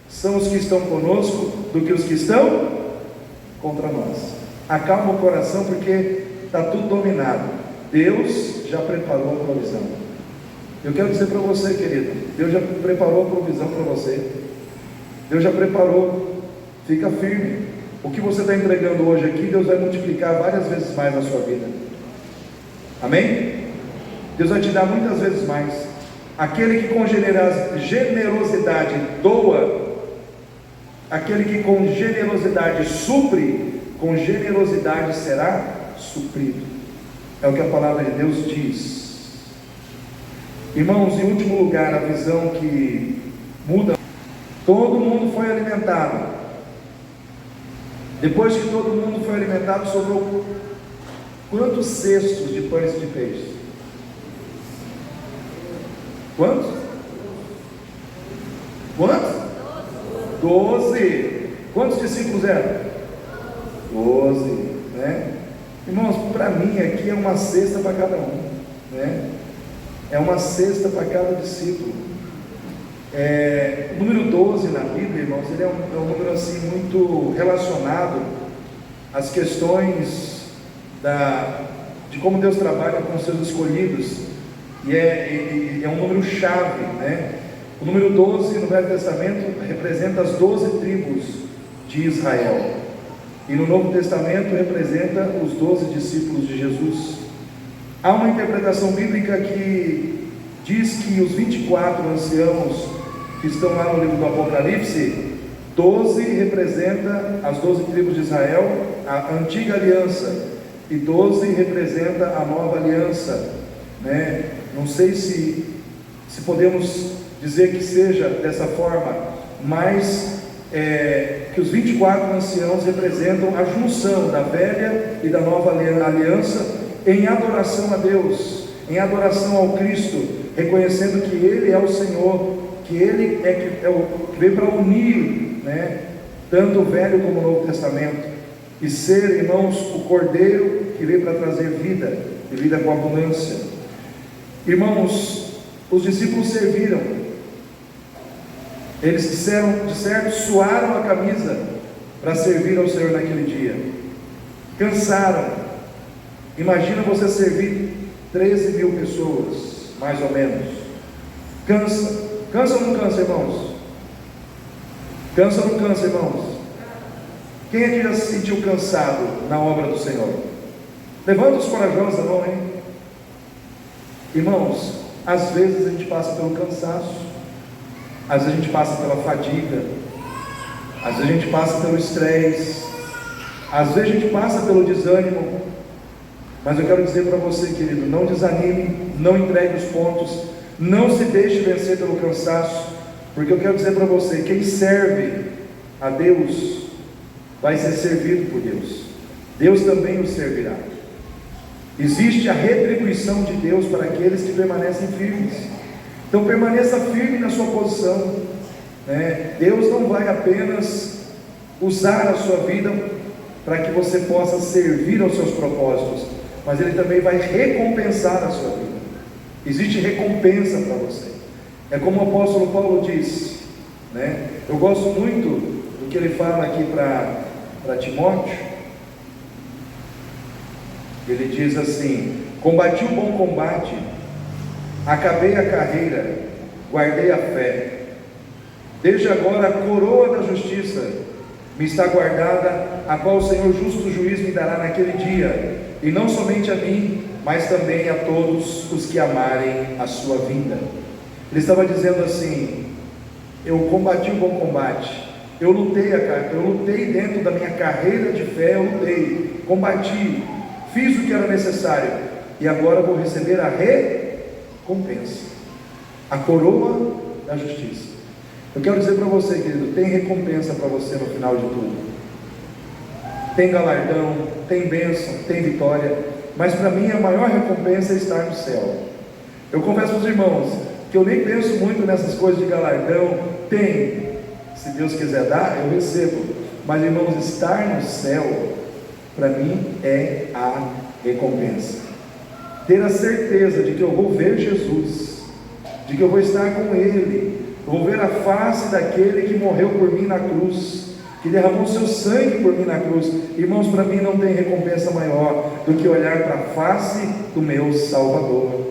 são os que estão conosco do que os que estão contra nós. Acalma o coração, porque está tudo dominado. Deus já preparou a provisão. Eu quero dizer para você, querido, Deus já preparou a provisão para você. Deus já preparou. Fica firme. O que você está entregando hoje aqui, Deus vai multiplicar várias vezes mais na sua vida. Amém? Deus vai te dar muitas vezes mais. Aquele que com generosidade doa, aquele que com generosidade supre, com generosidade será suprido. É o que a palavra de Deus diz. Irmãos, em último lugar, a visão que muda. Todo mundo foi alimentado. Depois que todo mundo foi alimentado, sobrou quantos cestos de pães e de peixes? Quantos? Quantos? 12. Quantos discípulos eram? 12, né? Irmãos, para mim aqui é uma cesta para cada um, né? É uma cesta para cada discípulo. O número 12 na Bíblia, irmãos, ele é um número assim muito relacionado às questões de como Deus trabalha com os seus escolhidos. E é um número chave, né? O número 12 no Velho Testamento representa as 12 tribos de Israel, e no Novo Testamento representa os 12 discípulos de Jesus. Há uma interpretação bíblica que diz que os 24 anciãos que estão lá no livro do Apocalipse, 12 representa as 12 tribos de Israel, a antiga aliança, e 12 representa a nova aliança, né? Não sei se podemos dizer que seja dessa forma, mas que os 24 anciãos representam a junção da velha e da nova aliança em adoração a Deus, em adoração ao Cristo, reconhecendo que Ele é o Senhor, que Ele é o que veio para unir, né, tanto o Velho como o Novo Testamento, e ser, irmãos, o Cordeiro que veio para trazer vida, e vida com abundância. Irmãos, os discípulos serviram. Eles disseram, de certo, suaram a camisa para servir ao Senhor naquele dia. Cansaram. Imagina você servir 13 mil pessoas, mais ou menos. Cansa. Cansa ou não cansa, irmãos? Cansa ou não cansa, irmãos? Quem aqui já se sentiu cansado na obra do Senhor? Levanta os corajosos a mão, hein? Irmãos, às vezes a gente passa pelo cansaço, às vezes a gente passa pela fadiga, às vezes a gente passa pelo estresse, às vezes a gente passa pelo desânimo, mas eu quero dizer para você, querido, não desanime, não entregue os pontos, não se deixe vencer pelo cansaço, porque eu quero dizer para você, quem serve a Deus vai ser servido por Deus. Deus também o servirá. Existe a retribuição de Deus para aqueles que permanecem firmes. Então permaneça firme na sua posição, né? Deus não vai apenas usar a sua vida para que você possa servir aos seus propósitos, mas Ele também vai recompensar a sua vida. Existe recompensa para você. É como o apóstolo Paulo diz, né? Eu gosto muito do que ele fala aqui para Timóteo. Ele diz assim: combati o bom combate, acabei a carreira, guardei a fé. Desde agora a coroa da justiça me está guardada, a qual o Senhor justo juiz me dará naquele dia, e não somente a mim, mas também a todos os que amarem a sua vinda. Ele estava dizendo assim: eu combati o bom combate, eu lutei dentro da minha carreira de fé, eu lutei, combati, fiz o que era necessário, e agora vou receber a recompensa, a coroa da justiça. Eu quero dizer para você, querido, tem recompensa para você no final de tudo. Tem galardão, tem bênção, tem vitória, mas para mim a maior recompensa é estar no céu. Eu confesso para os irmãos que eu nem penso muito nessas coisas de galardão. Tem, se Deus quiser dar, eu recebo, mas irmãos, estar no céu para mim é a recompensa. Ter a certeza de que eu vou ver Jesus, de que eu vou estar com Ele, eu vou ver a face daquele que morreu por mim na cruz, que derramou seu sangue por mim na cruz. Irmãos, para mim não tem recompensa maior do que olhar para a face do meu Salvador.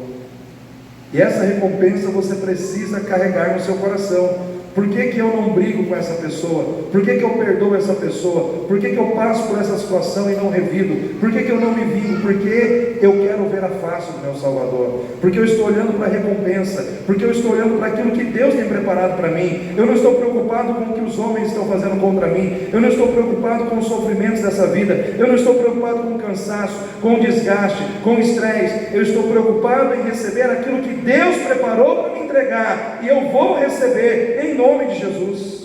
E essa recompensa você precisa carregar no seu coração. Por que que eu não brigo com essa pessoa? Por que que eu perdoo essa pessoa? Por que que eu passo por essa situação e não revido? Por que que eu não me vingo? Porque eu quero ver a face do meu Salvador. Porque eu estou olhando para a recompensa. Porque eu estou olhando para aquilo que Deus tem preparado para mim. Eu não estou preocupado com o que os homens estão fazendo contra mim. Eu não estou preocupado com os sofrimentos dessa vida. Eu não estou preocupado com o cansaço, com o desgaste, com o estresse. Eu estou preocupado em receber aquilo que Deus preparou para me entregar. E eu vou receber em nome de Jesus.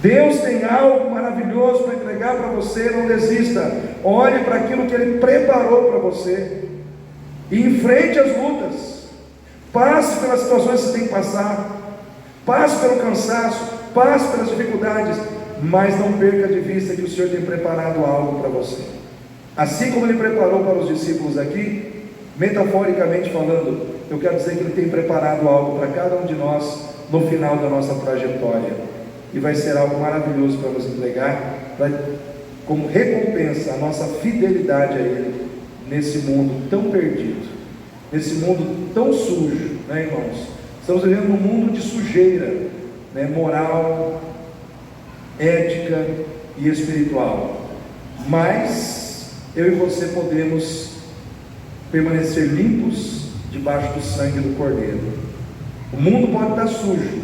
Deus tem algo maravilhoso para entregar para você. Não desista. Olhe para aquilo que Ele preparou para você e enfrente as lutas. Passe pelas situações que você tem que passar, passe pelo cansaço, passe pelas dificuldades, mas não perca de vista que o Senhor tem preparado algo para você. Assim como Ele preparou para os discípulos aqui, metaforicamente falando, eu quero dizer que Ele tem preparado algo para cada um de nós no final da nossa trajetória, e vai ser algo maravilhoso para nos entregar, como recompensa a nossa fidelidade a Ele, nesse mundo tão perdido, nesse mundo tão sujo, né, irmãos? Estamos vivendo num mundo de sujeira, né, moral, ética e espiritual, mas eu e você podemos permanecer limpos debaixo do sangue do Cordeiro. O mundo pode estar sujo,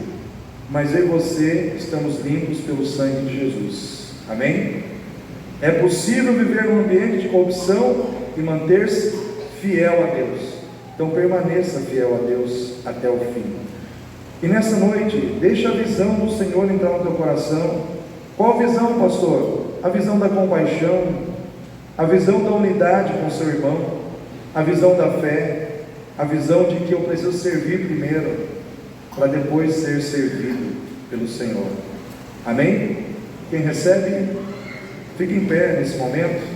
mas eu e você estamos limpos pelo sangue de Jesus. Amém? É possível viver num ambiente de corrupção e manter-se fiel a Deus. Então permaneça fiel a Deus até o fim. E nessa noite, deixa a visão do Senhor entrar no teu coração. Qual visão, pastor? A visão da compaixão, a visão da unidade com o seu irmão, a visão da fé, a visão de que eu preciso servir primeiro, para depois ser servido pelo Senhor. Amém? Quem recebe, fique em pé nesse momento.